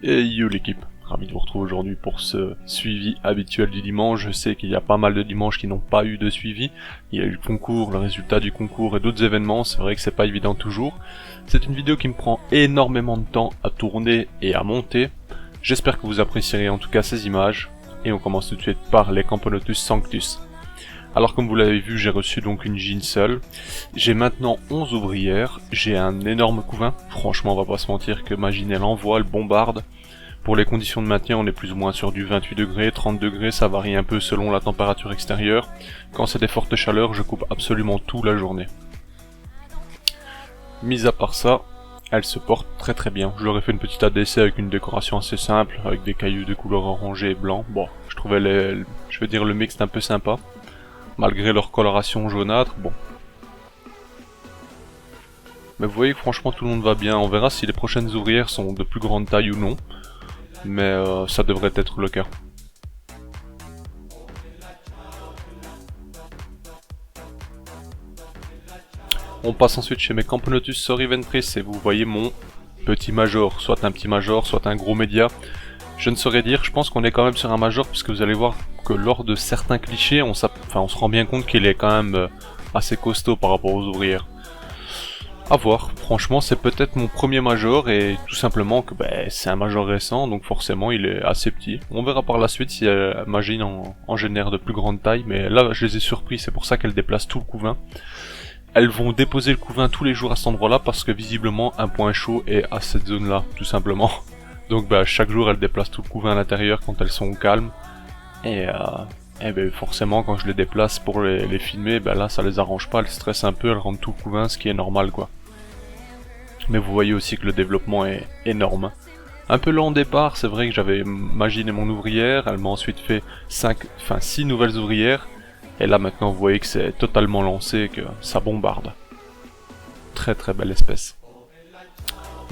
Et yo l'équipe, ravi de vous retrouver aujourd'hui pour ce suivi habituel du dimanche. Je sais qu'il y a pas mal de dimanches qui n'ont pas eu de suivi. Il y a eu le concours, le résultat du concours et d'autres événements, c'est vrai que c'est pas évident toujours. C'est une vidéo qui me prend énormément de temps à tourner et à monter. J'espère que vous apprécierez en tout cas ces images. Et on commence tout de suite par les Camponotus Sanctus. Alors comme vous l'avez vu, j'ai reçu donc une gine seule. J'ai maintenant 11 ouvrières, j'ai un énorme couvain. Franchement, on va pas se mentir que ma gine elle envoie, elle bombarde. Pour les conditions de maintien, on est plus ou moins sur du 28 degrés, 30 degrés, ça varie un peu selon la température extérieure. Quand c'est des fortes chaleurs, je coupe absolument tout la journée. Mis à part ça, elle se porte très très bien. Je leur ai fait une petite ADC avec une décoration assez simple, avec des cailloux de couleur orangé et blanc. Bon, je trouvais le mix un peu sympa. Malgré leur coloration jaunâtre, bon. Mais vous voyez que franchement tout le monde va bien, on verra si les prochaines ouvrières sont de plus grande taille ou non. Mais ça devrait être le cas. On passe ensuite chez mes Camponotus Sorriventris et vous voyez mon petit major, soit un petit major, soit un gros média. Je ne saurais dire, je pense qu'on est quand même sur un major puisque vous allez voir que lors de certains clichés, on se rend bien compte qu'il est quand même assez costaud par rapport aux ouvrières. A voir, franchement c'est peut-être mon premier major et tout simplement que c'est un major récent donc forcément il est assez petit. On verra par la suite si ma gine en génère de plus grande taille, mais là je les ai surpris, c'est pour ça qu'elles déplacent tout le couvain. Elles vont déposer le couvain tous les jours à cet endroit là parce que visiblement un point chaud est à cette zone là tout simplement. Donc chaque jour elles déplacent tout le couvain à l'intérieur quand elles sont au calme. Et forcément quand je les déplace pour les filmer, là ça les arrange pas, elles stressent un peu, elles rendent tout le couvain, ce qui est normal quoi. Mais vous voyez aussi que le développement est énorme. Un peu lent au départ, c'est vrai que j'avais imaginé mon ouvrière, elle m'a ensuite fait 6 nouvelles ouvrières. Et là maintenant vous voyez que c'est totalement lancé, que ça bombarde. Très très belle espèce.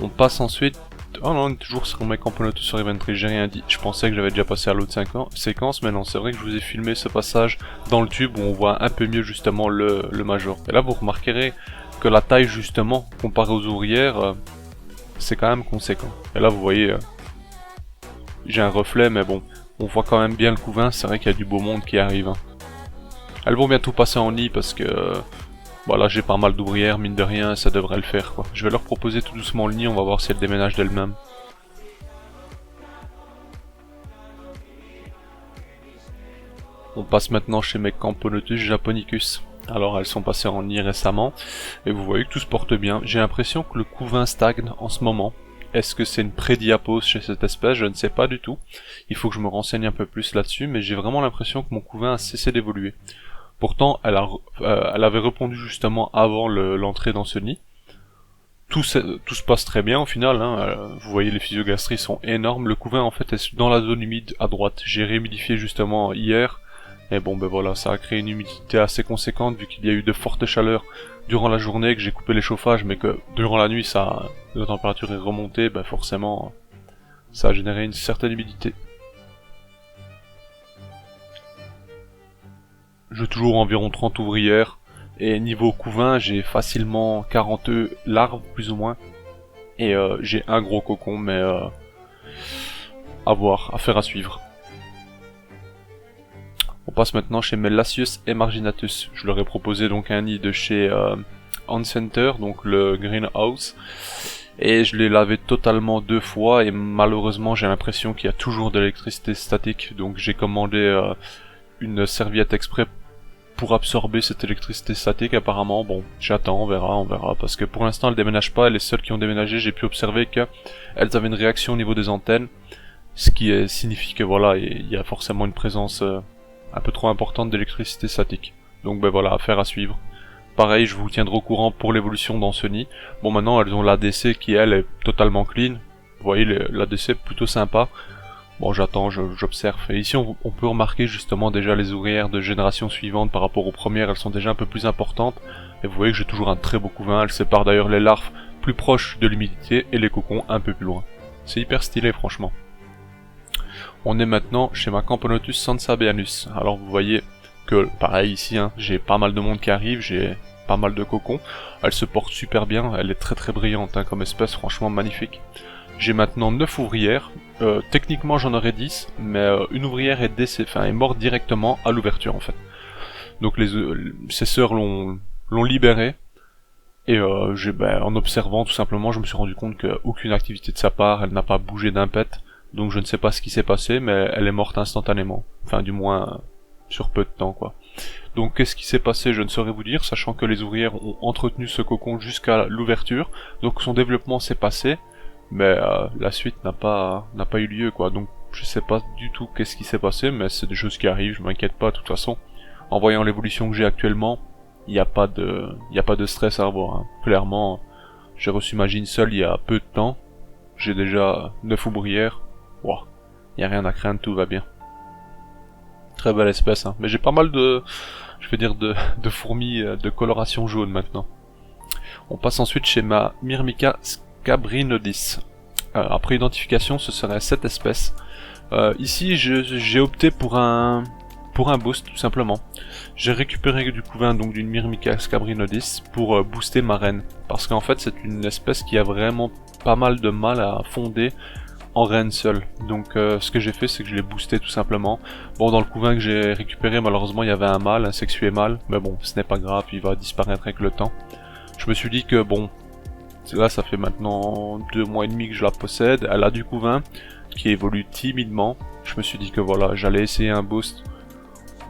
On passe ensuite... Oh non, on est toujours sur mes Camponotus Sorriventris, j'ai rien dit. Je pensais que j'avais déjà passé à l'autre séquence, mais non, c'est vrai que je vous ai filmé ce passage dans le tube où on voit un peu mieux justement le major. Et là vous remarquerez que la taille justement, comparée aux ouvrières, c'est quand même conséquent. Et là vous voyez, j'ai un reflet, mais bon, on voit quand même bien le couvain, c'est vrai qu'il y a du beau monde qui arrive. Elles vont bientôt passer en nid parce que... Là j'ai pas mal d'ouvrières, mine de rien, ça devrait le faire quoi. Je vais leur proposer tout doucement le nid, on va voir si elles déménagent d'elles-mêmes. On passe maintenant chez mes Camponotus Japonicus. Alors elles sont passées en nid récemment, et vous voyez que tout se porte bien. J'ai l'impression que le couvain stagne en ce moment. Est-ce que c'est une prédiapose chez cette espèce? Je ne sais pas du tout. Il faut que je me renseigne un peu plus là-dessus, mais j'ai vraiment l'impression que mon couvain a cessé d'évoluer. Pourtant, elle avait répondu justement avant l'entrée dans ce nid. Tout se passe très bien au final, hein. Vous voyez les physiogastries sont énormes. Le couvain en fait est dans la zone humide à droite. J'ai réhumidifié justement hier. Et bon voilà, ça a créé une humidité assez conséquente vu qu'il y a eu de fortes chaleurs durant la journée, que j'ai coupé les chauffages, mais que durant la nuit la température est remontée, forcément ça a généré une certaine humidité. J'ai toujours environ 30 ouvrières, et niveau couvain, j'ai facilement 40 larves, plus ou moins. Et j'ai un gros cocon, mais à voir, affaire à suivre. On passe maintenant chez mes Lasius et Marginatus. Je leur ai proposé donc un nid de chez Center, donc le greenhouse. Et je l'ai lavé totalement 2 fois, et malheureusement j'ai l'impression qu'il y a toujours de l'électricité statique. Donc j'ai commandé une serviette exprès pour absorber cette électricité statique apparemment. Bon, j'attends, on verra, parce que pour l'instant elles déménagent pas, les seules qui ont déménagé, j'ai pu observer qu'elles avaient une réaction au niveau des antennes, ce qui signifie que voilà, il y a forcément une présence un peu trop importante d'électricité statique. Donc voilà, affaire à suivre. Pareil, je vous tiendrai au courant pour l'évolution dans ce nid. Bon, maintenant elles ont l'ADC qui elle est totalement clean, vous voyez l'ADC plutôt sympa. Bon, j'attends, j'observe. Et ici, on peut remarquer justement déjà les ouvrières de génération suivante par rapport aux premières, elles sont déjà un peu plus importantes. Et vous voyez que j'ai toujours un très beau couvain, elles séparent d'ailleurs les larves plus proches de l'humidité et les cocons un peu plus loin. C'est hyper stylé, franchement. On est maintenant chez ma Camponotus Sansabeanus. Alors vous voyez que, pareil ici, j'ai pas mal de monde qui arrive, j'ai pas mal de cocons. Elle se porte super bien, elle est très très brillante comme espèce, franchement magnifique. J'ai maintenant 9 ouvrières. Techniquement j'en aurais 10, mais une ouvrière est morte directement à l'ouverture en fait. Donc ses sœurs l'ont libérée. Et en observant tout simplement, je me suis rendu compte qu'aucune activité de sa part, elle n'a pas bougé d'un pet. Donc je ne sais pas ce qui s'est passé, mais elle est morte instantanément. Enfin du moins sur peu de temps quoi. Donc qu'est-ce qui s'est passé, je ne saurais vous dire, sachant que les ouvrières ont entretenu ce cocon jusqu'à l'ouverture. Donc son développement s'est passé, mais la suite n'a pas eu lieu quoi. Donc je sais pas du tout qu'est-ce qui s'est passé, mais c'est des choses qui arrivent, je m'inquiète pas de toute façon. En voyant l'évolution que j'ai actuellement, il n'y a pas de stress à avoir. Hein. Clairement, j'ai reçu ma jean seule il y a peu de temps. J'ai déjà 9 ouvrières. Wow. Il n'y a rien à craindre, tout va bien. Très belle espèce, hein. Mais j'ai pas mal de fourmis de coloration jaune maintenant. On passe ensuite chez ma Myrmica scabrinodis. Après identification, ce serait cette espèce. Ici, j'ai opté pour un boost tout simplement. J'ai récupéré du couvain donc d'une Myrmica scabrinodis pour booster ma reine. Parce qu'en fait c'est une espèce qui a vraiment pas mal de mal à fonder en reine seule. Donc ce que j'ai fait c'est que je l'ai boosté tout simplement. Bon, dans le couvain que j'ai récupéré malheureusement il y avait un mâle, un sexué mâle. Mais bon, ce n'est pas grave, il va disparaître avec le temps. Je me suis dit que bon, là ça fait maintenant 2 mois et demi que je la possède. Elle a du couvain qui évolue timidement. Je me suis dit que voilà, j'allais essayer un boost.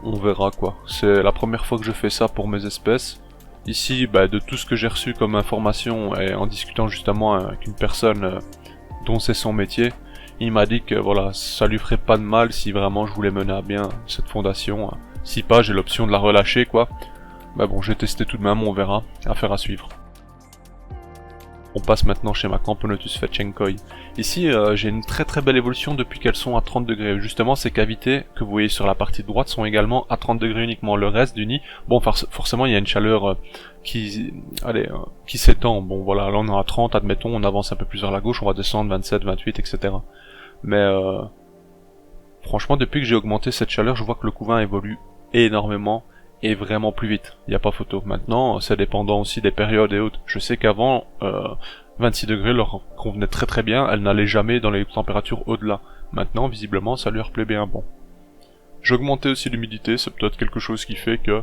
On verra quoi. C'est la première fois que je fais ça pour mes espèces. Ici, de tout ce que j'ai reçu comme information et en discutant justement avec une personne dont c'est son métier, il m'a dit que voilà, ça lui ferait pas de mal si vraiment je voulais mener à bien cette fondation. Si pas, j'ai l'option de la relâcher quoi. Mais bon, j'ai testé tout de même, on verra. Affaire à suivre. On passe maintenant chez ma Camponotus fetchenkoi. Ici, j'ai une très belle évolution depuis qu'elles sont à 30 degrés. Justement, ces cavités que vous voyez sur la partie droite sont également à 30 degrés uniquement. Le reste du nid, bon, forcément, il y a une chaleur qui s'étend. Bon, voilà, là on est à 30, admettons, on avance un peu plus vers la gauche, on va descendre 27, 28, etc. Mais franchement, depuis que j'ai augmenté cette chaleur, je vois que le couvain évolue énormément. Et vraiment plus vite, il n'y a pas photo. Maintenant, c'est dépendant aussi des périodes et autres. Je sais qu'avant, 26 degrés leur convenait très bien, elle n'allait jamais dans les températures au-delà. Maintenant, visiblement, ça leur plaît bien bon. J'ai augmenté aussi l'humidité, c'est peut-être quelque chose qui fait que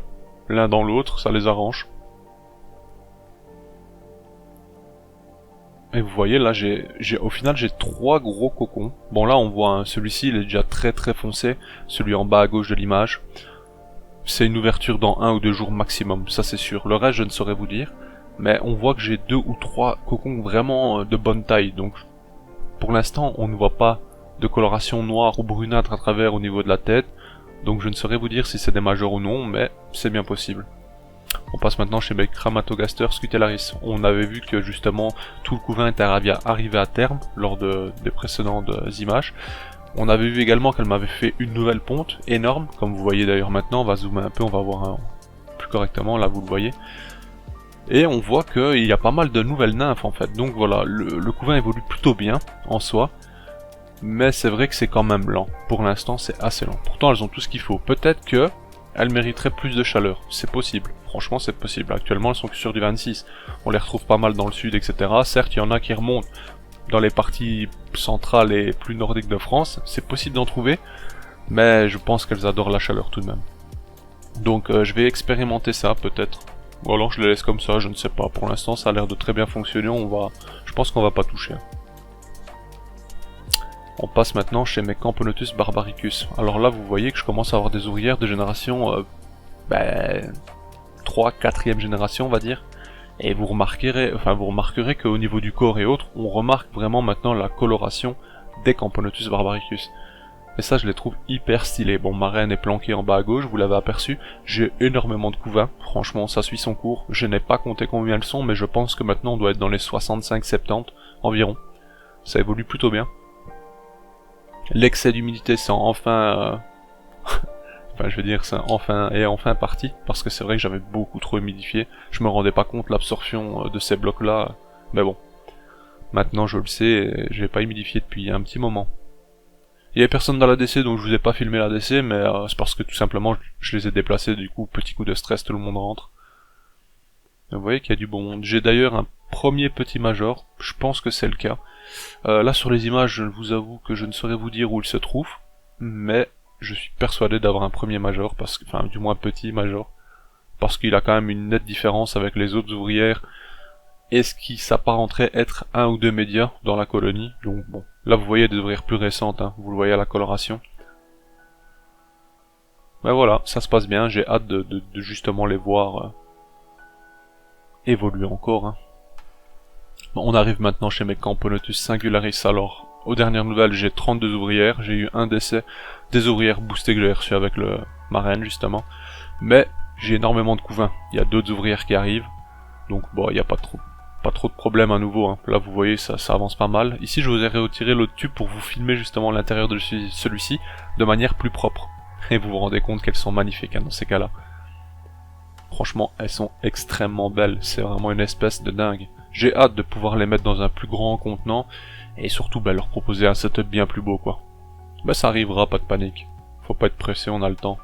l'un dans l'autre, ça les arrange. Et vous voyez, là, au final, j'ai 3 gros cocons. Bon, là, on voit, celui-ci, il est déjà très foncé, celui en bas à gauche de l'image. C'est une ouverture dans 1 ou 2 jours maximum, ça c'est sûr. Le reste je ne saurais vous dire, mais on voit que j'ai 2 ou 3 cocons vraiment de bonne taille. Donc pour l'instant on ne voit pas de coloration noire ou brunâtre à travers au niveau de la tête. Donc je ne saurais vous dire si c'est des majeurs ou non, mais c'est bien possible. On passe maintenant chez mes Chromatogaster scutellaris. On avait vu que justement tout le couvain était arrivé à terme lors des précédentes images. On avait vu également qu'elle m'avait fait une nouvelle ponte énorme, comme vous voyez d'ailleurs maintenant, on va zoomer un peu, on va voir plus correctement, là vous le voyez. Et on voit qu'il y a pas mal de nouvelles nymphes en fait, donc voilà, le couvain évolue plutôt bien en soi, mais c'est vrai que c'est quand même lent. Pour l'instant c'est assez lent, pourtant elles ont tout ce qu'il faut. Peut-être que elles mériteraient plus de chaleur, c'est possible, franchement c'est possible. Actuellement elles sont que sur du 26, on les retrouve pas mal dans le sud, etc. Certes il y en a qui remontent dans les parties centrales et plus nordiques de France, c'est possible d'en trouver, mais je pense qu'elles adorent la chaleur tout de même. Donc je vais expérimenter ça peut-être, ou alors je les laisse comme ça, je ne sais pas. Pour l'instant ça a l'air de très bien fonctionner, je pense qu'on va pas toucher. On passe maintenant chez mes Camponotus barbaricus. Alors là vous voyez que je commence à avoir des ouvrières de génération 3, 4e génération on va dire. Et vous remarquerez qu'au niveau du corps et autres, on remarque vraiment maintenant la coloration des Camponotus barbaricus. Et ça je les trouve hyper stylés. Bon, ma reine est planquée en bas à gauche, vous l'avez aperçu, j'ai énormément de couvains, franchement ça suit son cours. Je n'ai pas compté combien elles sont, mais je pense que maintenant on doit être dans les 65-70 environ. Ça évolue plutôt bien. L'excès d'humidité c'est enfin... c'est enfin parti, parce que c'est vrai que j'avais beaucoup trop humidifié, je me rendais pas compte l'absorption de ces blocs là, mais bon, maintenant je le sais, je vais pas humidifier depuis un petit moment. Il y avait personne dans la l'ADC donc je vous ai pas filmé la l'ADC, mais c'est parce que tout simplement je les ai déplacés, du coup petit coup de stress, tout le monde rentre. Et vous voyez qu'il y a du bon monde. J'ai d'ailleurs un premier petit major, je pense que c'est le cas. Là sur les images, je vous avoue que je ne saurais vous dire où il se trouve, mais je suis persuadé d'avoir un premier major, parce que, enfin du moins petit major, parce qu'il a quand même une nette différence avec les autres ouvrières, et ce qui s'apparenterait être un ou deux médias dans la colonie. Donc bon, là vous voyez des ouvrières plus récentes, hein, vous le voyez à la coloration. Mais voilà, ça se passe bien, j'ai hâte de justement les voir évoluer encore. Hein. Bon, on arrive maintenant chez mes Camponotus singularis. Alors, aux dernières nouvelles, j'ai 32 ouvrières, j'ai eu un décès des ouvrières boostées que j'ai reçues avec le marraine justement. Mais j'ai énormément de couvains, il y a d'autres ouvrières qui arrivent, donc bon, il n'y a pas trop de problèmes à nouveau. Hein. Là vous voyez, ça avance pas mal. Ici je vous ai retiré l'autre tube pour vous filmer justement l'intérieur de celui-ci de manière plus propre. Et vous vous rendez compte qu'elles sont magnifiques hein, dans ces cas-là. Franchement, elles sont extrêmement belles, c'est vraiment une espèce de dingue. J'ai hâte de pouvoir les mettre dans un plus grand contenant, et surtout leur proposer un setup bien plus beau quoi. Mais ça arrivera, pas de panique. Faut pas être pressé, on a le temps.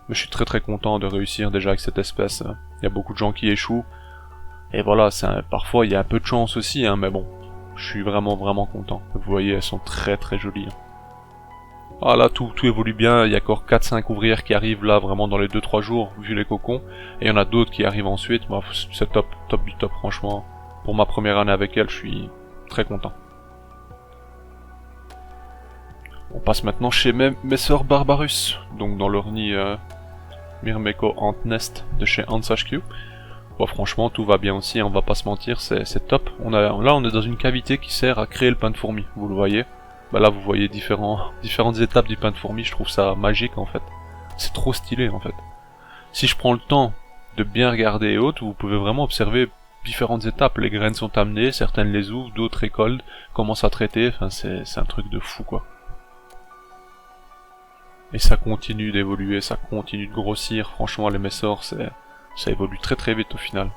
Mais je suis très content de réussir déjà avec cette espèce. Il y a beaucoup de gens qui échouent, et voilà, parfois il y a un peu de chance aussi, hein, mais bon, je suis vraiment content. Vous voyez, elles sont très jolies. Hein. Ah là, tout évolue bien, il y a encore 4-5 ouvrières qui arrivent là, vraiment dans les 2-3 jours, vu les cocons. Et il y en a d'autres qui arrivent ensuite, bah, c'est top du top, franchement. Pour ma première année avec elle, je suis très content. On passe maintenant chez mes sœurs Barbarus, donc dans leur nid Myrmeco Ant Nest de chez Ants HQ. Bon, franchement, tout va bien aussi, on va pas se mentir, c'est top. Là, on est dans une cavité qui sert à créer le pain de fourmi, vous le voyez. Bah là vous voyez différentes étapes du pain de fourmi, je trouve ça magique en fait. C'est trop stylé en fait. Si je prends le temps de bien regarder et autres, vous pouvez vraiment observer différentes étapes. Les graines sont amenées, certaines les ouvrent, d'autres récoltent, commencent à traiter, enfin c'est un truc de fou quoi. Et ça continue d'évoluer, ça continue de grossir, franchement les messors ça évolue très vite au final.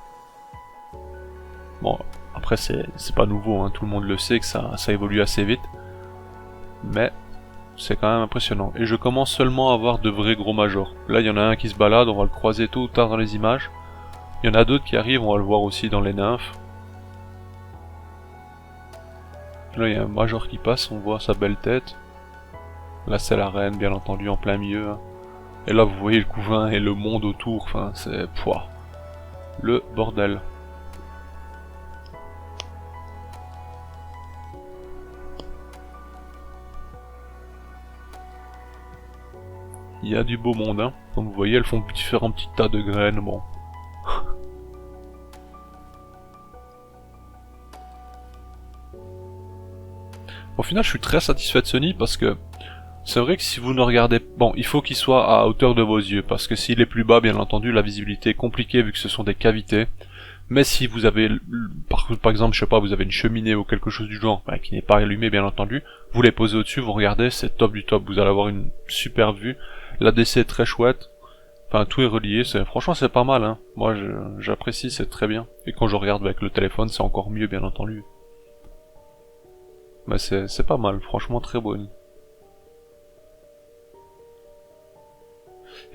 Bon, après c'est pas nouveau, hein. Tout le monde le sait que ça évolue assez vite. Mais c'est quand même impressionnant. Et je commence seulement à voir de vrais gros majors. Là il y en a un qui se balade, on va le croiser tôt ou tard dans les images. Il y en a d'autres qui arrivent, on va le voir aussi dans les nymphes. Là il y a un major qui passe, on voit sa belle tête. Là c'est la reine bien entendu en plein milieu. Hein. Et là vous voyez le couvain et le monde autour, enfin c'est le bordel. Il y a du beau monde, hein. Comme vous voyez, elles font différents petits tas de graines, bon. Au final, je suis très satisfait de ce nid parce que c'est vrai que si vous ne regardez... Bon, il faut qu'il soit à hauteur de vos yeux, parce que s'il est plus bas, bien entendu, la visibilité est compliquée vu que ce sont des cavités. Mais si vous avez, par exemple, je sais pas, vous avez une cheminée ou quelque chose du genre, qui n'est pas allumée bien entendu, vous les posez au-dessus, vous regardez, c'est top du top, vous allez avoir une super vue. L'ADC est très chouette, enfin tout est relié, franchement c'est pas mal, hein. Moi j'apprécie, c'est très bien. Et quand je regarde avec le téléphone, c'est encore mieux bien entendu. Mais c'est pas mal, franchement très beau.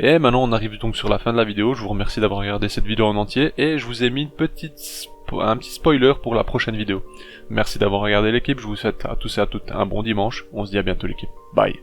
Et maintenant on arrive donc sur la fin de la vidéo, je vous remercie d'avoir regardé cette vidéo en entier, et je vous ai mis un petit spoiler pour la prochaine vidéo. Merci d'avoir regardé l'équipe, je vous souhaite à tous et à toutes un bon dimanche, on se dit à bientôt l'équipe, bye.